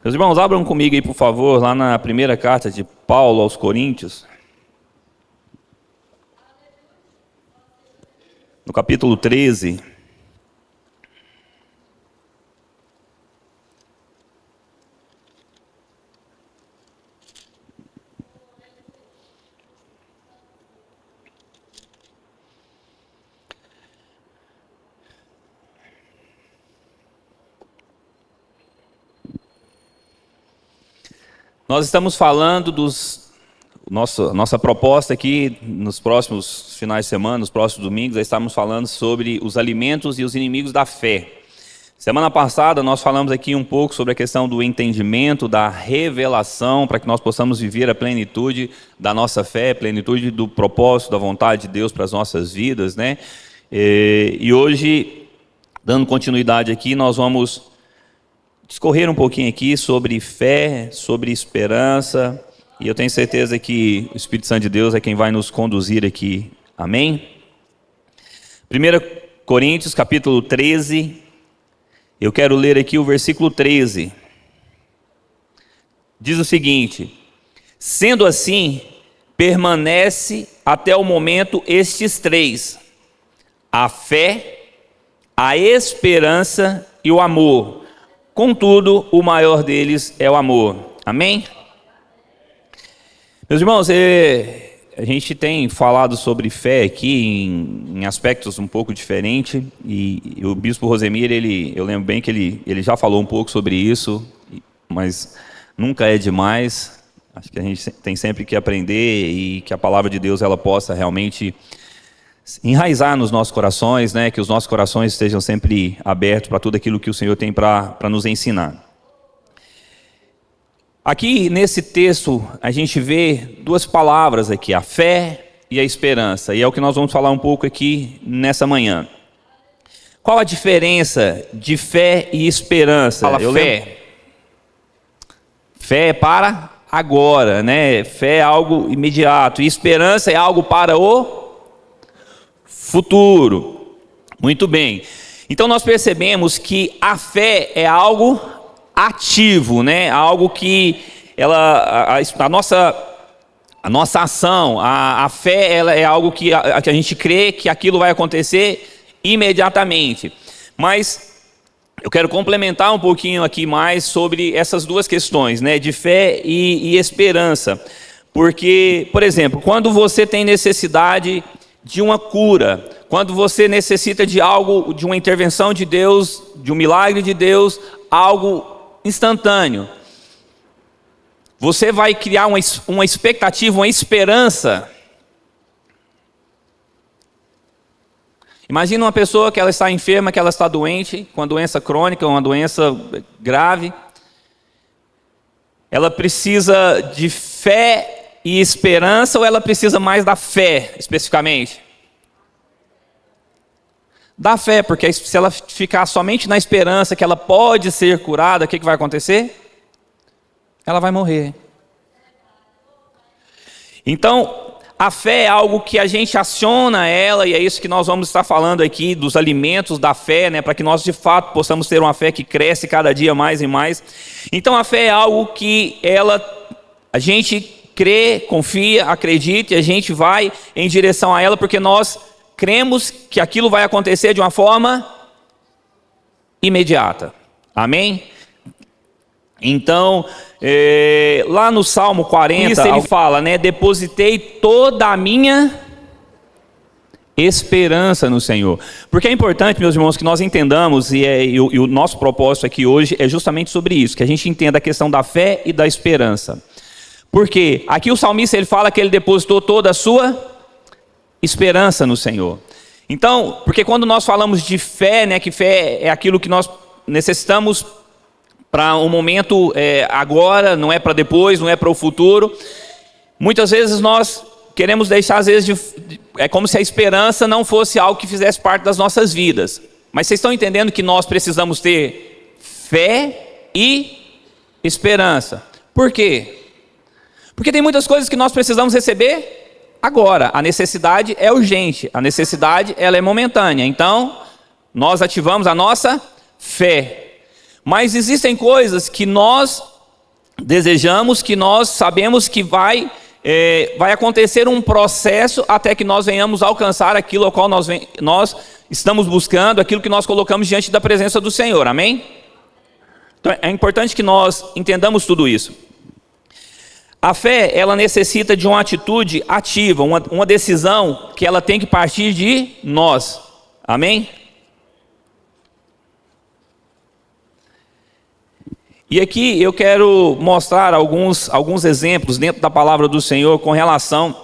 Meus irmãos, abram comigo aí, por favor, lá na primeira carta de Paulo aos Coríntios, no capítulo 13. Nós estamos falando nossa proposta aqui nos próximos finais de semana, nos próximos domingos, estamos falando sobre os alimentos e os inimigos da fé. Semana passada nós falamos aqui um pouco sobre a questão do entendimento, da revelação, para que nós possamos viver a plenitude da nossa fé, a plenitude do propósito, da vontade de Deus para as nossas vidas, né? E hoje, dando continuidade aqui, nós vamos discorrer um pouquinho aqui sobre fé, sobre esperança, e eu tenho certeza que o Espírito Santo de Deus é quem vai nos conduzir aqui. Amém? 1 Coríntios, capítulo 13, eu quero ler aqui o versículo 13. Diz o seguinte: sendo assim, permanece até o momento estes três: a fé, a esperança e o amor. Contudo, o maior deles é o amor. Amém? Meus irmãos, a gente tem falado sobre fé aqui em aspectos um pouco diferentes, e o bispo Rosemir, eu lembro bem que ele já falou um pouco sobre isso, mas nunca é demais. Acho que a gente tem sempre que aprender e que a palavra de Deus ela possa realmente enraizar nos nossos corações, né? Que os nossos corações estejam sempre abertos para tudo aquilo que o Senhor tem para nos ensinar. Aqui nesse texto a gente vê duas palavras aqui, a fé e a esperança, e é o que nós vamos falar um pouco aqui nessa manhã. Qual a diferença de fé e esperança? Fé é para agora, né? Fé é algo imediato, e esperança é algo para o futuro. Muito bem. Então nós percebemos que a fé é algo ativo, né? Algo que a nossa ação, a fé ela é algo que a gente crê que aquilo vai acontecer imediatamente. Mas eu quero complementar um pouquinho aqui mais sobre essas duas questões, né? De fé e esperança. Porque, por exemplo, quando você tem necessidade de uma cura, quando você necessita de algo, de uma intervenção de Deus, de um milagre de Deus, algo instantâneo, você vai criar uma expectativa, uma esperança. Imagina uma pessoa que ela está enferma, que ela está doente, com uma doença crônica, uma doença grave. Ela precisa de fé e esperança, ou ela precisa mais da fé, especificamente? Da fé, porque se ela ficar somente na esperança que ela pode ser curada, o que vai acontecer? Ela vai morrer. Então, a fé é algo que a gente aciona ela, e é isso que nós vamos estar falando aqui, dos alimentos da fé, né, para que nós de fato possamos ter uma fé que cresce cada dia mais e mais. Então a fé é algo que a gente crê, confia, acredita, e a gente vai em direção a ela, porque nós cremos que aquilo vai acontecer de uma forma imediata. Amém? Então, lá no Salmo 40, ele fala, né? Depositei toda a minha esperança no Senhor. Porque é importante, meus irmãos, que nós entendamos, e o nosso propósito aqui hoje é justamente sobre isso, que a gente entenda a questão da fé e da esperança. Porque aqui o salmista ele fala que ele depositou toda a sua esperança no Senhor. Então, porque quando nós falamos de fé, né, que fé é aquilo que nós necessitamos para um momento agora, não é para depois, não é para o futuro. Muitas vezes nós queremos deixar, às vezes, é como se a esperança não fosse algo que fizesse parte das nossas vidas. Mas vocês estão entendendo que nós precisamos ter fé e esperança. Por quê? Porque tem muitas coisas que nós precisamos receber agora. A necessidade é urgente, a necessidade ela é momentânea. Então, nós ativamos a nossa fé. Mas existem coisas que nós desejamos, que nós sabemos que vai acontecer um processo até que nós venhamos alcançar aquilo ao qual nós estamos buscando, aquilo que nós colocamos diante da presença do Senhor, amém? Então é importante que nós entendamos tudo isso. A fé, ela necessita de uma atitude ativa, uma decisão que ela tem que partir de nós, amém? E aqui eu quero mostrar alguns exemplos dentro da palavra do Senhor com relação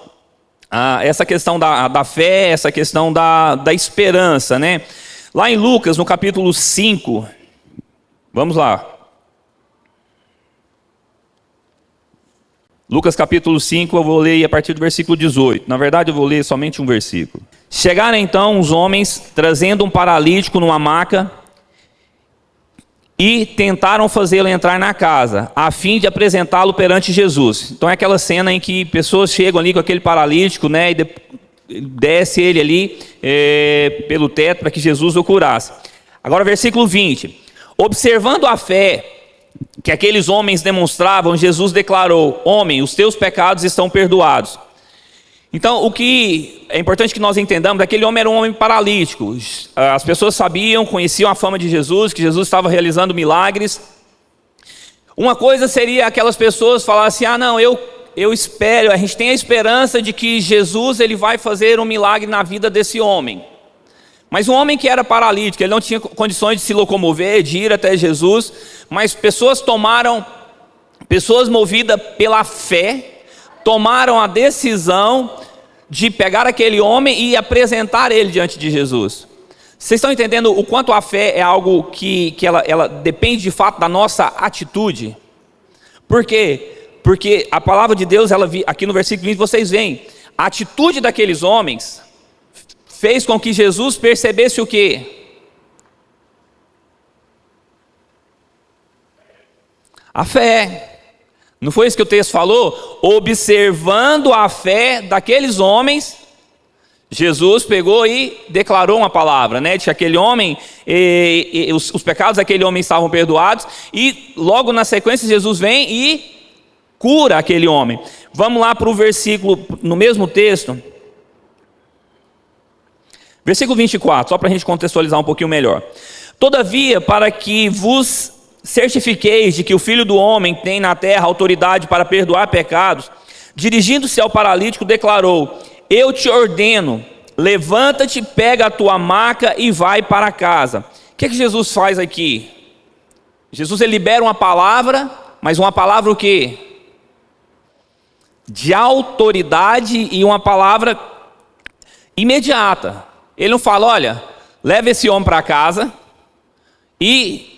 a essa questão da fé, essa questão da esperança, né? Lá em Lucas, no capítulo 5, vamos lá. Lucas capítulo 5, eu vou ler a partir do versículo 18. Na verdade, eu vou ler somente um versículo. Chegaram então os homens, trazendo um paralítico numa maca, e tentaram fazê-lo entrar na casa, a fim de apresentá-lo perante Jesus. Então é aquela cena em que pessoas chegam ali com aquele paralítico, né, e desce ele ali pelo teto para que Jesus o curasse. Agora versículo 20. Observando a fé que aqueles homens demonstravam, Jesus declarou: homem, os teus pecados estão perdoados. Então, o que é importante que nós entendamos, aquele homem era um homem paralítico. As pessoas sabiam, conheciam a fama de Jesus, que Jesus estava realizando milagres. Uma coisa seria aquelas pessoas falassem: ah, não, eu espero, a gente tem a esperança de que Jesus ele vai fazer um milagre na vida desse homem. Mas um homem que era paralítico, ele não tinha condições de se locomover, de ir até Jesus, mas pessoas movidas pela fé, tomaram a decisão de pegar aquele homem e apresentar ele diante de Jesus. Vocês estão entendendo o quanto a fé é algo que ela depende de fato da nossa atitude? Por quê? Porque a palavra de Deus, aqui no versículo 20, vocês veem, a atitude daqueles homens fez com que Jesus percebesse o quê? A fé. Não foi isso que o texto falou? Observando a fé daqueles homens, Jesus pegou e declarou uma palavra, né? De que aquele homem, os pecados daquele homem estavam perdoados, e logo na sequência Jesus vem e cura aquele homem. Vamos lá para o versículo, no mesmo texto, versículo 24, só para a gente contextualizar um pouquinho melhor. Todavia, para que vos certifiqueis de que o Filho do Homem tem na terra autoridade para perdoar pecados, dirigindo-se ao paralítico, declarou: eu te ordeno, levanta-te, pega a tua maca e vai para casa. O que Jesus faz aqui? Jesus ele libera uma palavra, mas uma palavra o quê? De autoridade, e uma palavra imediata. Ele não fala: olha, leva esse homem para casa e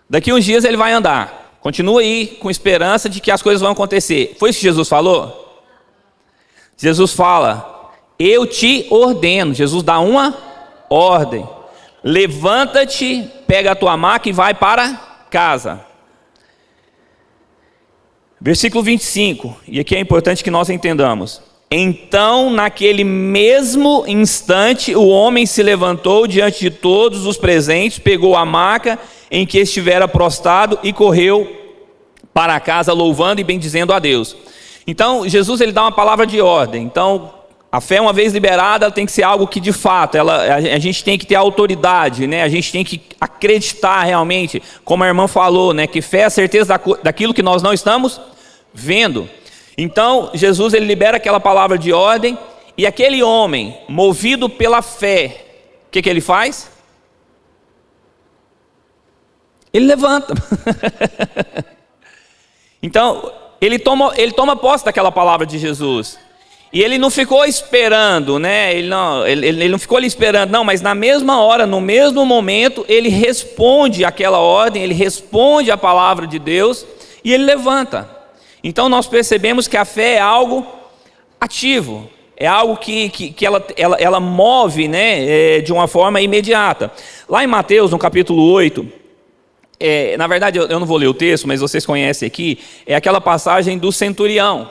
daqui uns dias ele vai andar. Continua aí com esperança de que as coisas vão acontecer. Foi isso que Jesus falou? Jesus fala: eu te ordeno. Jesus dá uma ordem. Levanta-te, pega a tua maca e vai para casa. Versículo 25. E aqui é importante que nós entendamos. Então, naquele mesmo instante, o homem se levantou diante de todos os presentes, pegou a maca em que estivera prostrado e correu para casa, louvando e bendizendo a Deus. Então, Jesus ele dá uma palavra de ordem. Então, a fé, uma vez liberada, ela tem que ser algo que, de fato, a gente tem que ter autoridade, né? A gente tem que acreditar realmente, como a irmã falou, né? Que fé é a certeza daquilo que nós não estamos vendo. Então, Jesus ele libera aquela palavra de ordem, e aquele homem, movido pela fé, o que ele faz? Ele levanta. Então, ele toma posse daquela palavra de Jesus. E ele não ficou esperando, né? Ele não ficou ali esperando, não, mas na mesma hora, no mesmo momento, ele responde àquela ordem, ele responde à palavra de Deus, e ele levanta. Então nós percebemos que a fé é algo ativo, é algo que ela move, né, de uma forma imediata. Lá em Mateus, no capítulo 8, na verdade eu não vou ler o texto, mas vocês conhecem aqui, é aquela passagem do centurião,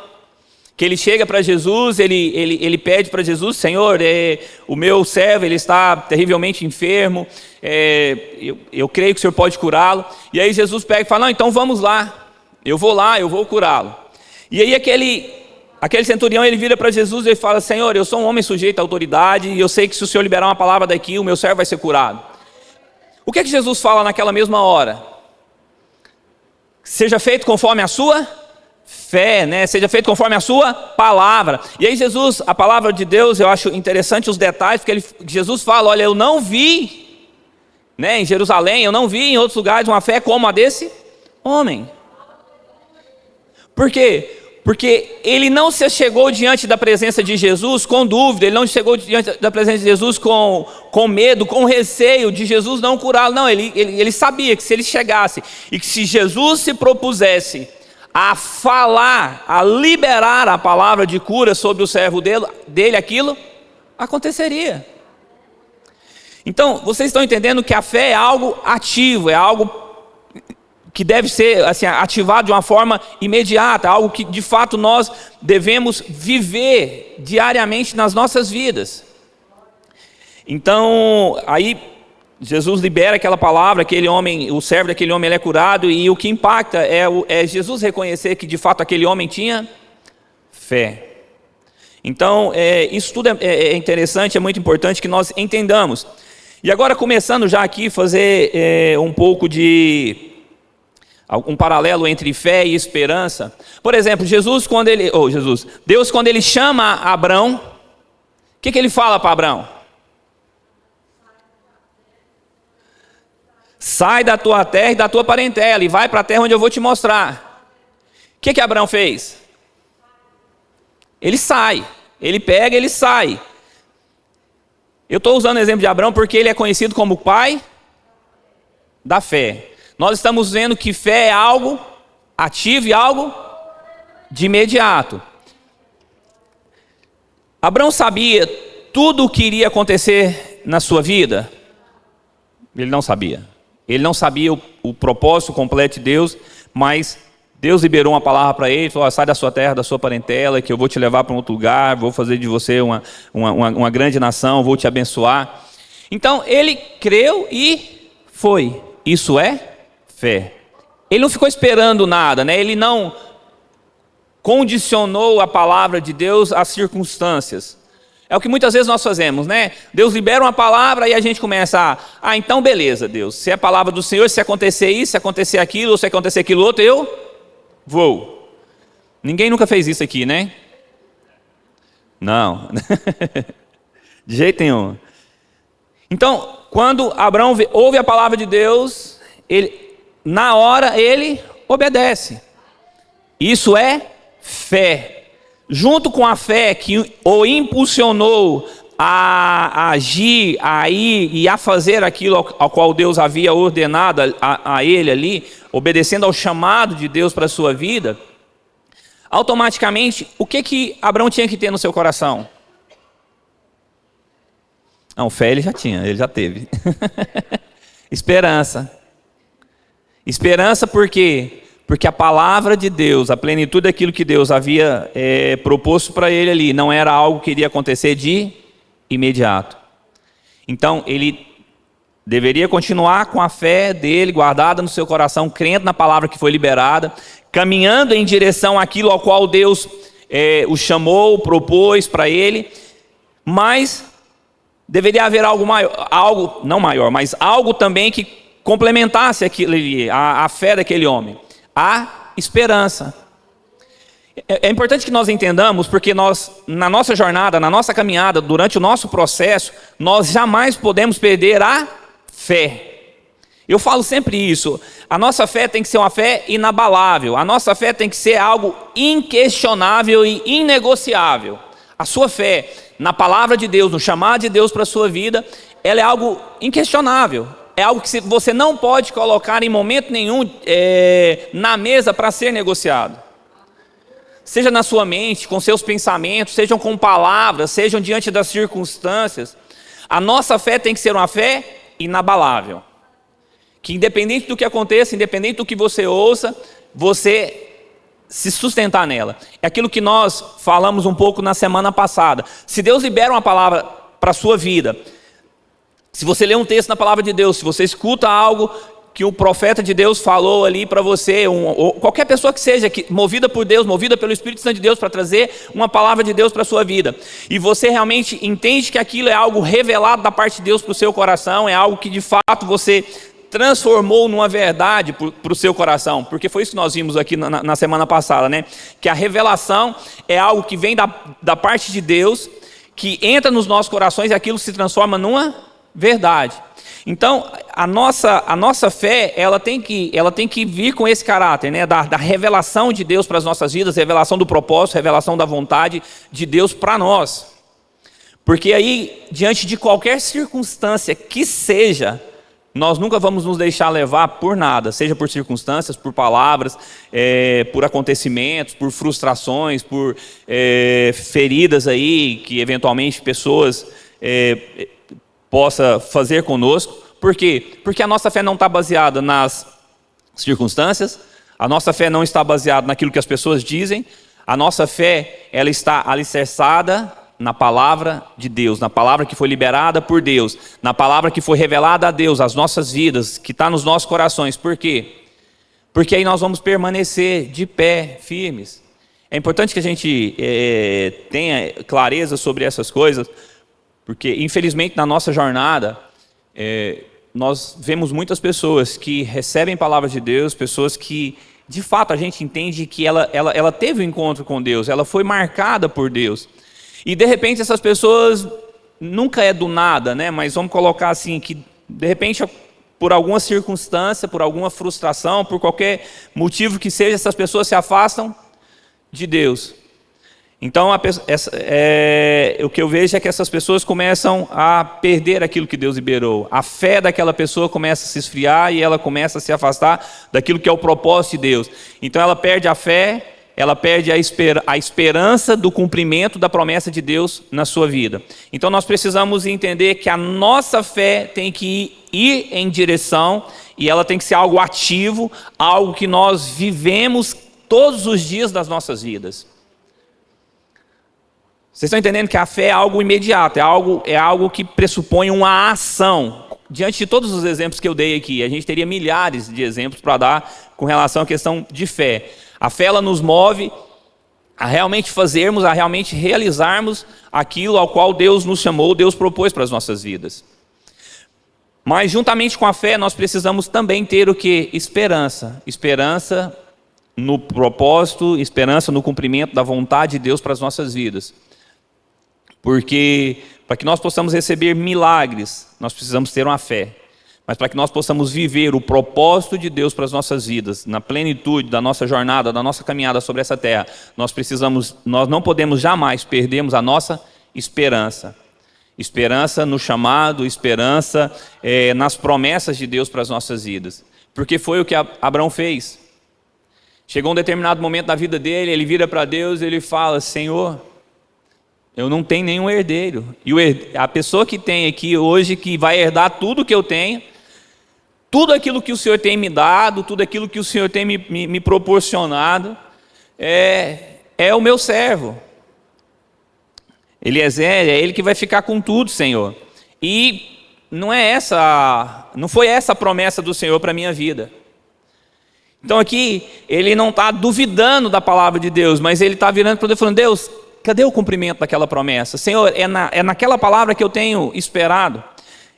que ele chega para Jesus, ele pede para Jesus: Senhor, o meu servo ele está terrivelmente enfermo, eu creio que o Senhor pode curá-lo. E aí Jesus pega e fala: não, então vamos lá. Eu vou lá, eu vou curá-lo. E aí aquele centurião, ele vira para Jesus e fala: Senhor, eu sou um homem sujeito à autoridade, e eu sei que se o Senhor liberar uma palavra daqui, o meu servo vai ser curado. O que Jesus fala naquela mesma hora? Seja feito conforme a sua fé, né? Seja feito conforme a sua palavra. E aí Jesus, a palavra de Deus, eu acho interessante os detalhes, porque Jesus fala: olha, eu não vi, né, em Jerusalém, eu não vi em outros lugares uma fé como a desse homem. Por quê? Porque ele não se chegou diante da presença de Jesus com dúvida, ele não chegou diante da presença de Jesus com medo, com receio de Jesus não curá-lo. Não, ele sabia que se ele chegasse e que se Jesus se propusesse a falar, a liberar a palavra de cura sobre o servo dele, aquilo aconteceria. Então, vocês estão entendendo que a fé é algo ativo, é algo que deve ser assim, ativado de uma forma imediata, algo que de fato nós devemos viver diariamente nas nossas vidas. Então, aí Jesus libera aquela palavra, aquele homem, o servo daquele homem, ele é curado, e o que impacta é Jesus reconhecer que de fato aquele homem tinha fé. Então, isso tudo é interessante, é muito importante que nós entendamos. E agora, começando já aqui a fazer um pouco de um paralelo entre fé e esperança. Por exemplo, Deus quando ele chama Abrão, o que ele fala para Abrão? Sai da tua terra e da tua parentela e vai para a terra onde eu vou te mostrar. O que Abrão fez? Ele sai, ele pega, ele sai. Eu estou usando o exemplo de Abrão porque ele é conhecido como o pai da fé. Nós estamos vendo que fé é algo ativo e algo de imediato. Abrão sabia tudo o que iria acontecer na sua vida? Ele não sabia. Ele não sabia o propósito completo de Deus, mas Deus liberou uma palavra para ele, falou: sai da sua terra, da sua parentela, que eu vou te levar para um outro lugar, vou fazer de você uma grande nação, vou te abençoar. Então ele creu e foi. Isso é fé. Ele não ficou esperando nada, né? Ele não condicionou a palavra de Deus às circunstâncias. É o que muitas vezes nós fazemos, né? Deus libera uma palavra e a gente começa então beleza, Deus. Se é a palavra do Senhor, se acontecer isso, se acontecer aquilo, ou se acontecer aquilo outro, eu vou. Ninguém nunca fez isso aqui, né? Não. De jeito nenhum. Então, quando Abraão ouve a palavra de Deus, na hora ele obedece. Isso é fé. Junto com a fé que o impulsionou a agir, a ir e a fazer aquilo ao qual Deus havia ordenado a ele ali, obedecendo ao chamado de Deus para a sua vida, automaticamente, o que Abraão tinha que ter no seu coração? Não, fé ele já tinha, ele já teve. Esperança. Esperança por quê? Porque a palavra de Deus, a plenitude daquilo que Deus havia proposto para ele ali, não era algo que iria acontecer de imediato. Então, ele deveria continuar com a fé dele guardada no seu coração, crendo na palavra que foi liberada, caminhando em direção àquilo ao qual Deus o chamou, propôs para ele, mas deveria haver algo maior, algo não maior, mas algo também que complementasse aquilo ali, a fé daquele homem. A esperança. É importante que nós entendamos, porque nós, na nossa jornada, na nossa caminhada, durante o nosso processo, nós jamais podemos perder a fé. Eu falo sempre isso. A nossa fé tem que ser uma fé inabalável. A nossa fé tem que ser algo inquestionável e inegociável. A sua fé na palavra de Deus, no chamado de Deus para a sua vida, ela é algo inquestionável. É algo que você não pode colocar em momento nenhum na mesa para ser negociado. Seja na sua mente, com seus pensamentos, sejam com palavras, sejam diante das circunstâncias. A nossa fé tem que ser uma fé inabalável. Que independente do que aconteça, independente do que você ouça, você se sustentar nela. É aquilo que nós falamos um pouco na semana passada. Se Deus libera uma palavra para a sua vida, se você lê um texto na palavra de Deus, se você escuta algo que o profeta de Deus falou ali para você, ou qualquer pessoa que seja, movida por Deus, movida pelo Espírito Santo de Deus para trazer uma palavra de Deus para a sua vida, e você realmente entende que aquilo é algo revelado da parte de Deus para o seu coração, é algo que de fato você transformou numa verdade para o seu coração, porque foi isso que nós vimos aqui na semana passada, né? Que a revelação é algo que vem da parte de Deus, que entra nos nossos corações e aquilo se transforma numa verdade. Então, a nossa fé, ela tem que vir com esse caráter, né? Da revelação de Deus para as nossas vidas, revelação do propósito, revelação da vontade de Deus para nós. Porque aí, diante de qualquer circunstância que seja, nós nunca vamos nos deixar levar por nada, seja por circunstâncias, por palavras, por acontecimentos, por frustrações, por feridas aí que eventualmente pessoas possa fazer conosco. Por quê? Porque a nossa fé não está baseada nas circunstâncias, a nossa fé não está baseada naquilo que as pessoas dizem, a nossa fé ela está alicerçada na palavra de Deus, na palavra que foi liberada por Deus, na palavra que foi revelada a Deus, às nossas vidas, que está nos nossos corações. Por quê? Porque aí nós vamos permanecer de pé, firmes. É importante que a gente tenha clareza sobre essas coisas, porque infelizmente na nossa jornada, nós vemos muitas pessoas que recebem palavras de Deus, pessoas que de fato a gente entende que ela teve um encontro com Deus, ela foi marcada por Deus. E de repente essas pessoas, nunca é do nada, né? Mas vamos colocar assim, que de repente por alguma circunstância, por alguma frustração, por qualquer motivo que seja, essas pessoas se afastam de Deus. Então o que eu vejo é que essas pessoas começam a perder aquilo que Deus liberou. A fé daquela pessoa começa a se esfriar e ela começa a se afastar daquilo que é o propósito de Deus. Então ela perde a fé, ela perde a esperança do cumprimento da promessa de Deus na sua vida. Então nós precisamos entender que a nossa fé tem que ir em direção, e ela tem que ser algo ativo, algo que nós vivemos todos os dias das nossas vidas. Vocês estão entendendo que a fé é algo imediato, é algo que pressupõe uma ação. Diante de todos os exemplos que eu dei aqui, a gente teria milhares de exemplos para dar com relação à questão de fé. A fé ela nos move a realmente fazermos, a realmente realizarmos aquilo ao qual Deus nos chamou, Deus propôs para as nossas vidas. Mas juntamente com a fé nós precisamos também ter o quê? Esperança. Esperança no propósito, esperança no cumprimento da vontade de Deus para as nossas vidas. Porque para que nós possamos receber milagres, nós precisamos ter uma fé. Mas para que nós possamos viver o propósito de Deus para as nossas vidas, na plenitude da nossa jornada, da nossa caminhada sobre essa terra, nós não podemos jamais perdermos a nossa esperança. Esperança no chamado, esperança nas promessas de Deus para as nossas vidas. Porque foi o que Abraão fez. Chegou um determinado momento da vida dele, ele vira para Deus e ele fala: Senhor, eu não tenho nenhum herdeiro. E a pessoa que tem aqui hoje, que vai herdar tudo que eu tenho, tudo aquilo que o Senhor tem me dado, tudo aquilo que o Senhor tem me proporcionado, é o meu servo. Eliezer, é ele que vai ficar com tudo, Senhor. E não foi essa a promessa do Senhor para a minha vida. Então aqui, ele não está duvidando da palavra de Deus, mas ele está virando para Deus falando: Deus, cadê o cumprimento daquela promessa? Senhor, é naquela palavra que eu tenho esperado.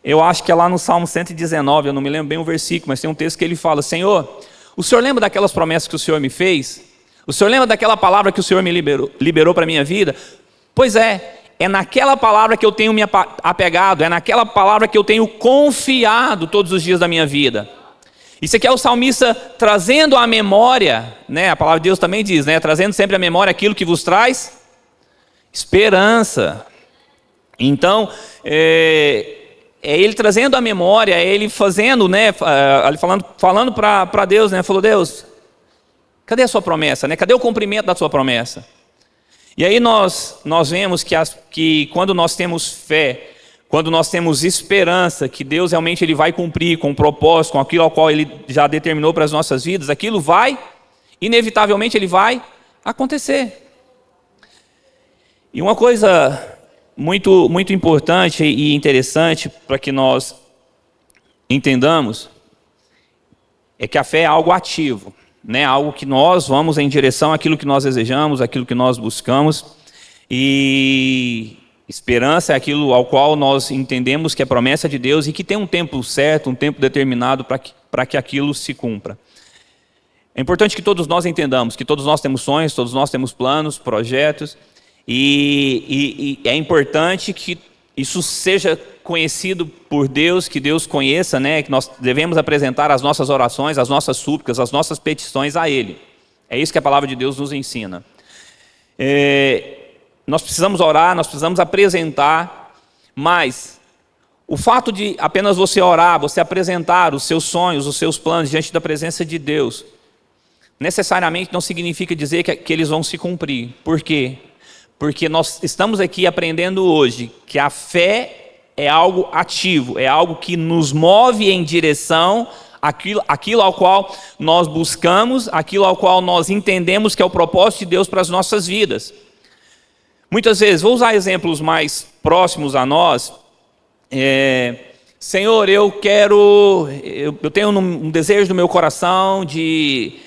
Eu acho que é lá no Salmo 119, eu não me lembro bem o versículo, mas tem um texto que ele fala: Senhor, o Senhor lembra daquelas promessas que o Senhor me fez? O Senhor lembra daquela palavra que o Senhor me liberou para a minha vida? Pois é naquela palavra que eu tenho me apegado, é naquela palavra que eu tenho confiado todos os dias da minha vida. Isso aqui é o salmista trazendo à memória, né? A palavra de Deus também diz, né? Trazendo sempre à memória aquilo que vos traz esperança. Então, ele trazendo à memória, ele fazendo, né? Falando para Deus, né? Falou: Deus, cadê a sua promessa, né? Cadê o cumprimento da sua promessa? E aí nós vemos que quando nós temos fé, quando nós temos esperança que Deus realmente ele vai cumprir com o propósito, com aquilo ao qual Ele já determinou para as nossas vidas, aquilo inevitavelmente ele vai acontecer. E uma coisa muito, muito importante e interessante para que nós entendamos, é que a fé é algo ativo, né? Algo que nós vamos em direção àquilo que nós desejamos, àquilo que nós buscamos. E esperança é aquilo ao qual nós entendemos que é promessa de Deus e que tem um tempo certo, um tempo determinado para que aquilo se cumpra. É importante que todos nós entendamos que todos nós temos sonhos, todos nós temos planos, projetos, e é importante que isso seja conhecido por Deus, que Deus conheça, né? Que nós devemos apresentar as nossas orações, as nossas súplicas, as nossas petições a Ele. É isso que a palavra de Deus nos ensina. Nós precisamos orar, nós precisamos apresentar, mas o fato de apenas você orar, você apresentar os seus sonhos, os seus planos diante da presença de Deus, necessariamente não significa dizer que eles vão se cumprir. Por quê? Porque nós estamos aqui aprendendo hoje que a fé é algo ativo, é algo que nos move em direção àquilo ao qual nós buscamos, aquilo ao qual nós entendemos que é o propósito de Deus para as nossas vidas. Muitas vezes, vou usar exemplos mais próximos a nós. Senhor, eu tenho um desejo no meu coração de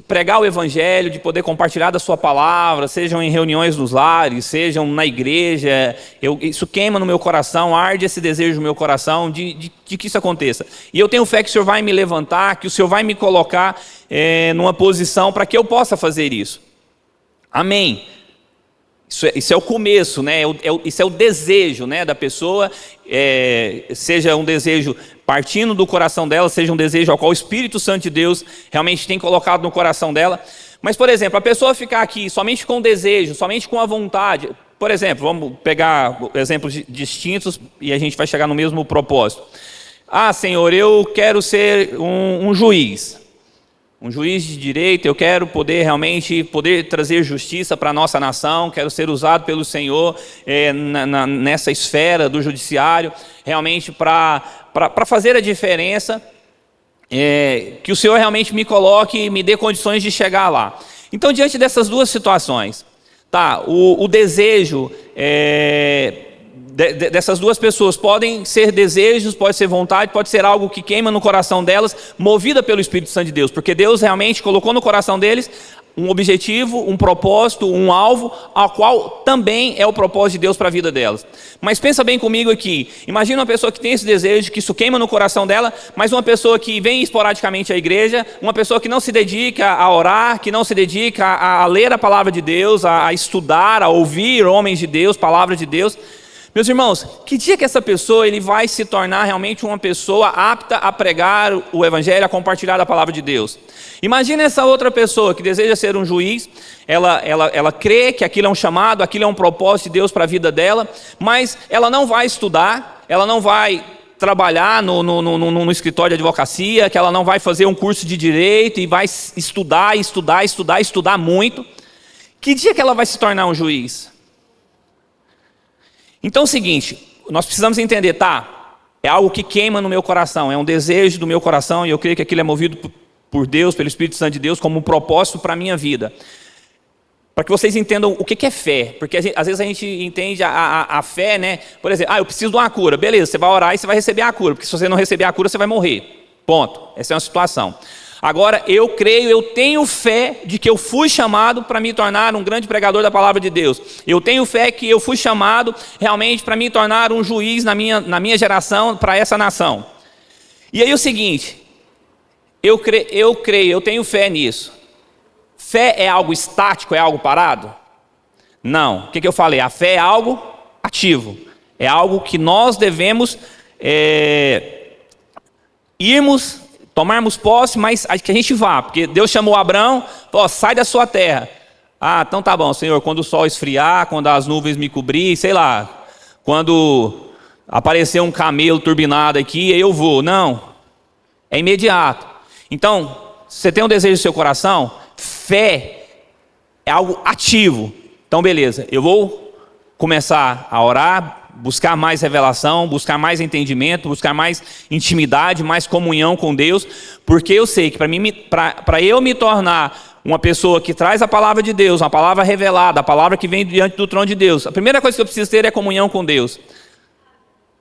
pregar o Evangelho, de poder compartilhar da sua palavra, sejam em reuniões nos lares, sejam na igreja. Isso queima no meu coração, arde esse desejo no meu coração de que isso aconteça. E eu tenho fé que o Senhor vai me levantar, que o Senhor vai me colocar numa posição para que eu possa fazer isso. Amém. Isso é o começo, né? Isso é o desejo, né, da pessoa, seja um desejo partindo do coração dela, seja um desejo ao qual o Espírito Santo de Deus realmente tem colocado no coração dela. Mas, por exemplo, a pessoa ficar aqui somente com desejo, somente com a vontade. Por exemplo, vamos pegar exemplos distintos e a gente vai chegar no mesmo propósito. Ah, Senhor, eu quero ser um juiz. Um juiz de direito, eu quero realmente trazer justiça para a nossa nação, quero ser usado pelo Senhor nessa esfera do judiciário, realmente para fazer a diferença, que o Senhor realmente me coloque e me dê condições de chegar lá. Então, diante dessas duas situações, tá, o desejo dessas duas pessoas podem ser desejos, pode ser vontade, pode ser algo que queima no coração delas, movida pelo Espírito Santo de Deus, porque Deus realmente colocou no coração deles um objetivo, um propósito, um alvo, ao qual também é o propósito de Deus para a vida delas. Mas pensa bem comigo aqui, imagina uma pessoa que tem esse desejo, que isso queima no coração dela, mas uma pessoa que vem esporadicamente à igreja, uma pessoa que não se dedica a orar, que não se dedica a ler a palavra de Deus, a estudar, a ouvir homens de Deus, palavra de Deus. Meus irmãos, que dia que essa pessoa ele vai se tornar realmente uma pessoa apta a pregar o Evangelho, a compartilhar a palavra de Deus? Imagina essa outra pessoa que deseja ser um juiz, ela crê que aquilo é um chamado, aquilo é um propósito de Deus para a vida dela, mas ela não vai estudar, ela não vai trabalhar no escritório de advocacia, que ela não vai fazer um curso de direito e vai estudar muito. Que dia que ela vai se tornar um juiz? Então é o seguinte, nós precisamos entender, tá? É algo que queima no meu coração, é um desejo do meu coração e eu creio que aquilo é movido por Deus, pelo Espírito Santo de Deus, como um propósito para a minha vida. Para que vocês entendam o que é fé, porque às vezes a gente entende a fé, né? Por exemplo, eu preciso de uma cura, beleza, você vai orar e você vai receber a cura, porque se você não receber a cura, você vai morrer. Ponto. Essa é uma situação. Agora, eu creio, eu tenho fé de que eu fui chamado para me tornar um grande pregador da palavra de Deus. Eu tenho fé que eu fui chamado realmente para me tornar um juiz na minha geração, para essa nação. E aí o seguinte, eu creio, eu tenho fé nisso. Fé é algo estático, é algo parado? Não. O que eu falei? A fé é algo ativo. É algo que nós devemos tomarmos posse, mas que a gente vá, porque Deus chamou Abraão, falou, sai da sua terra. Ah, então tá bom, Senhor, quando o sol esfriar, quando as nuvens me cobrir, sei lá, quando aparecer um camelo turbinado aqui, eu vou. Não, é imediato. Então, se você tem um desejo no seu coração, fé é algo ativo. Então, beleza, eu vou começar a orar, buscar mais revelação, buscar mais entendimento, buscar mais intimidade, mais comunhão com Deus, porque eu sei que para eu me tornar uma pessoa que traz a palavra de Deus, uma palavra revelada, a palavra que vem diante do trono de Deus, a primeira coisa que eu preciso ter é comunhão com Deus.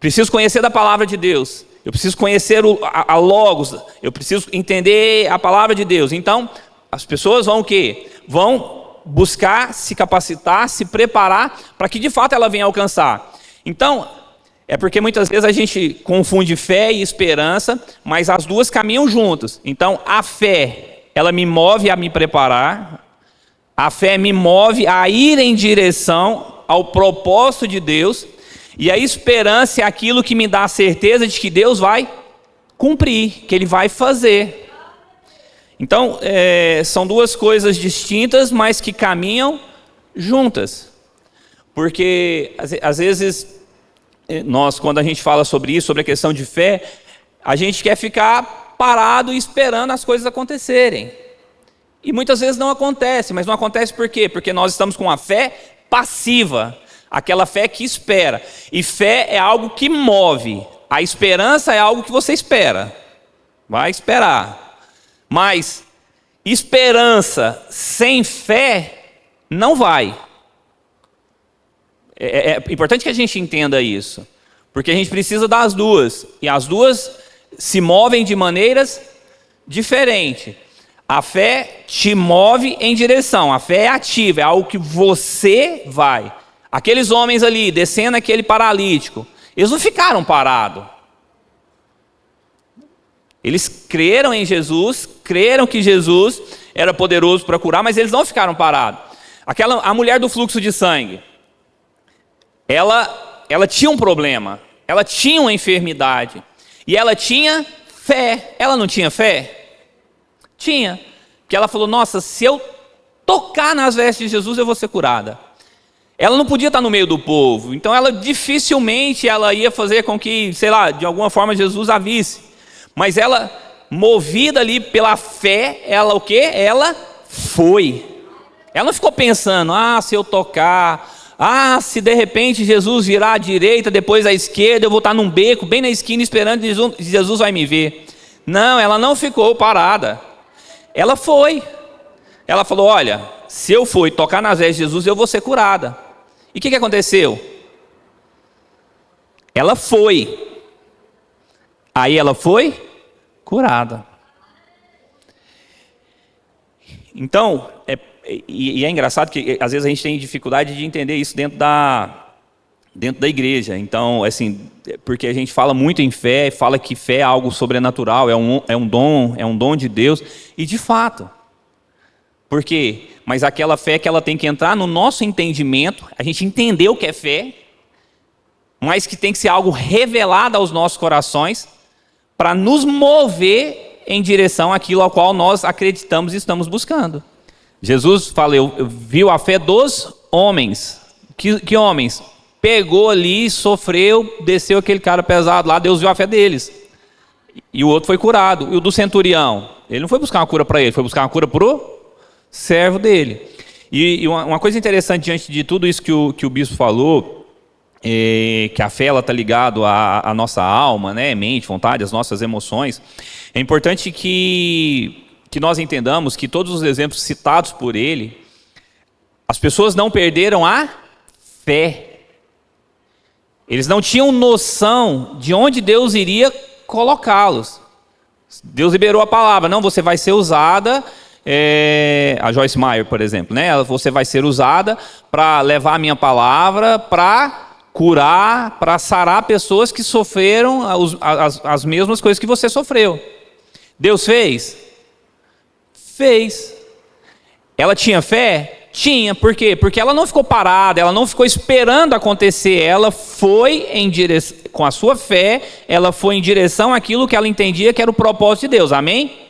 Preciso conhecer da palavra de Deus. eu preciso conhecer a Logos, eu preciso entender a palavra de Deus. Então, as pessoas vão o quê? Vão buscar se capacitar, se preparar, para que de fato ela venha alcançar. Então, é porque muitas vezes a gente confunde fé e esperança, mas as duas caminham juntas. Então, a fé, ela me move a me preparar, a fé me move a ir em direção ao propósito de Deus, e a esperança é aquilo que me dá a certeza de que Deus vai cumprir, que Ele vai fazer. Então, são duas coisas distintas, mas que caminham juntas. Porque, às vezes, nós, quando a gente fala sobre isso, sobre a questão de fé, a gente quer ficar parado e esperando as coisas acontecerem. E muitas vezes não acontece, mas não acontece por quê? Porque nós estamos com a fé passiva, aquela fé que espera. E fé é algo que move, a esperança é algo que você espera, vai esperar. Mas esperança sem fé não vai. É importante que a gente entenda isso, porque a gente precisa das duas, e as duas se movem de maneiras diferentes. A fé te move em direção, a fé é ativa, é algo que você vai. Aqueles homens ali, descendo aquele paralítico, eles não ficaram parados. Eles creram em Jesus, creram que Jesus era poderoso para curar, mas eles não ficaram parados. A mulher do fluxo de sangue, ela tinha um problema, ela tinha uma enfermidade, e ela tinha fé. Ela não tinha fé? Tinha. Porque ela falou, nossa, se eu tocar nas vestes de Jesus, eu vou ser curada. Ela não podia estar no meio do povo, então ela dificilmente ela ia fazer com que, sei lá, de alguma forma Jesus a visse. Mas ela, movida ali pela fé, ela o quê? Ela foi. Ela não ficou pensando, se eu tocar, se de repente Jesus virar à direita, depois à esquerda, eu vou estar num beco, bem na esquina, esperando que Jesus vai me ver. Não, ela não ficou parada. Ela foi. Ela falou, olha, se eu for tocar nas vestes de Jesus, eu vou ser curada. E o que aconteceu? Ela foi. Aí ela foi curada. Então, é engraçado que às vezes a gente tem dificuldade de entender isso dentro da igreja. Então, assim, porque a gente fala muito em fé, fala que fé é algo sobrenatural, é um dom de Deus, e de fato. Por quê? Mas aquela fé que ela tem que entrar no nosso entendimento, a gente entender o que é fé, mas que tem que ser algo revelado aos nossos corações, para nos mover em direção àquilo ao qual nós acreditamos e estamos buscando. Jesus falou, viu a fé dos homens. Que homens? Pegou ali, sofreu, desceu aquele cara pesado lá, Deus viu a fé deles. E o outro foi curado. E o do centurião? Ele não foi buscar uma cura para ele, foi buscar uma cura para o servo dele. E uma coisa interessante diante de tudo isso que o bispo falou, que a fé está ligada à nossa alma, né, mente, vontade, às nossas emoções. É importante que nós entendamos que todos os exemplos citados por ele, as pessoas não perderam a fé. Eles não tinham noção de onde Deus iria colocá-los. Deus liberou a palavra, não, você vai ser usada, a Joyce Meyer, por exemplo, né? Você vai ser usada para levar a minha palavra, para curar, para sarar pessoas que sofreram as mesmas coisas que você sofreu. Deus fez? Fez. Ela tinha fé? Tinha. Por quê? Porque ela não ficou parada, ela não ficou esperando acontecer, ela foi em direção, com a sua fé, ela foi em direção àquilo que ela entendia que era o propósito de Deus, amém?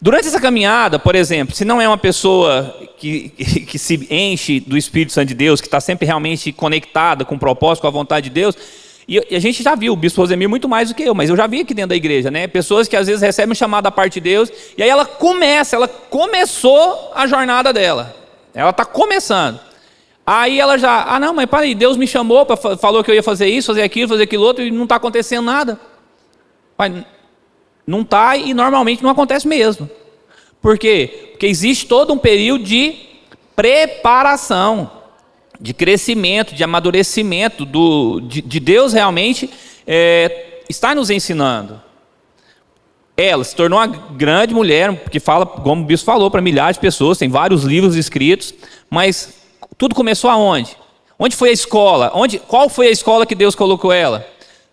Durante essa caminhada, por exemplo, se não é uma pessoa que se enche do Espírito Santo de Deus, que está sempre realmente conectada com o propósito, com a vontade de Deus, e a gente já viu, o bispo Rosemir muito mais do que eu, mas eu já vi aqui dentro da igreja, né? Pessoas que às vezes recebem um chamado da parte de Deus, e aí ela começou a jornada dela, ela está começando. Aí ela já, não, mas peraí, Deus me chamou, falou que eu ia fazer isso, fazer aquilo outro, e não está acontecendo nada. Pai, não está, e normalmente não acontece mesmo. Por quê? Porque existe todo um período de preparação, de crescimento, de amadurecimento, de Deus realmente está nos ensinando. Ela se tornou uma grande mulher, que fala, como o bispo falou, para milhares de pessoas, tem vários livros escritos, mas tudo começou aonde? Onde foi a escola? Qual foi a escola que Deus colocou ela?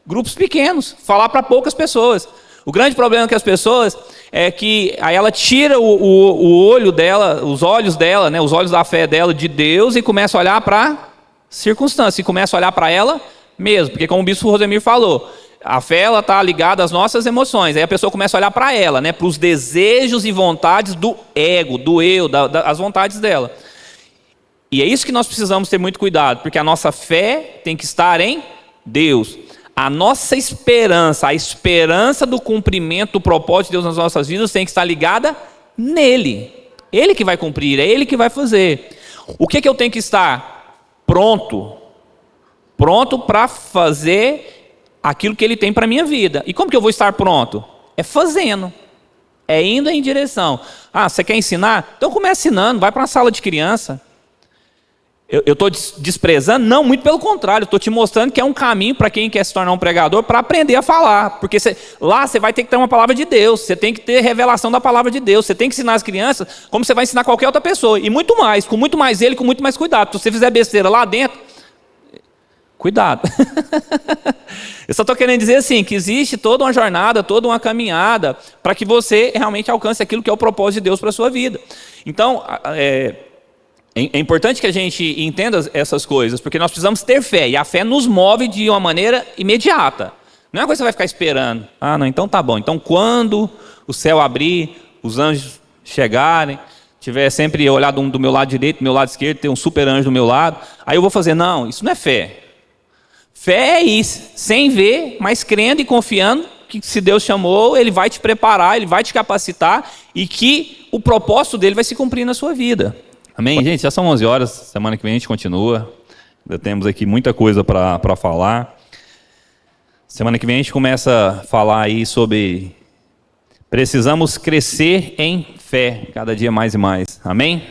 Grupos pequenos, falar para poucas pessoas. O grande problema que as pessoas é que aí ela tira o olho dela, os olhos dela, né, os olhos da fé dela de Deus e começa a olhar para circunstância, e começa a olhar para ela mesmo, porque como o bispo Rosemir falou, a fé ela está ligada às nossas emoções. Aí a pessoa começa a olhar para ela, né, para os desejos e vontades do ego, do eu, das vontades dela. E é isso que nós precisamos ter muito cuidado, porque a nossa fé tem que estar em Deus. A nossa esperança, a esperança do cumprimento do propósito de Deus nas nossas vidas tem que estar ligada nele. Ele que vai cumprir, é ele que vai fazer. O que eu tenho que estar? Pronto para fazer aquilo que ele tem para a minha vida. E como que eu vou estar pronto? É fazendo. É indo em direção. Ah, você quer ensinar? Então comece ensinando, vai para uma sala de criança. Eu estou desprezando? Não, muito pelo contrário. Estou te mostrando que é um caminho para quem quer se tornar um pregador, para aprender a falar. Porque lá você vai ter que ter uma palavra de Deus. Você tem que ter revelação da palavra de Deus. Você tem que ensinar as crianças como você vai ensinar qualquer outra pessoa. E muito mais, com muito mais ele, com muito mais cuidado. Se você fizer besteira lá dentro, cuidado. Eu só estou querendo dizer assim, que existe toda uma jornada, toda uma caminhada, para que você realmente alcance aquilo que é o propósito de Deus para a sua vida. Então, é importante que a gente entenda essas coisas, porque nós precisamos ter fé, e a fé nos move de uma maneira imediata. Não é uma coisa que você vai ficar esperando. Ah, não, então tá bom. Então quando o céu abrir, os anjos chegarem, tiver sempre olhado um do meu lado direito, do meu lado esquerdo, ter um super anjo do meu lado, aí eu vou fazer. Não, isso não é fé. Fé é isso, sem ver, mas crendo e confiando que se Deus chamou, Ele vai te preparar, Ele vai te capacitar e que o propósito dele vai se cumprir na sua vida. Amém, gente? Já são 11 horas, semana que vem a gente continua. Ainda temos aqui muita coisa para falar. Semana que vem a gente começa a falar aí sobre precisamos crescer em fé, cada dia mais e mais. Amém?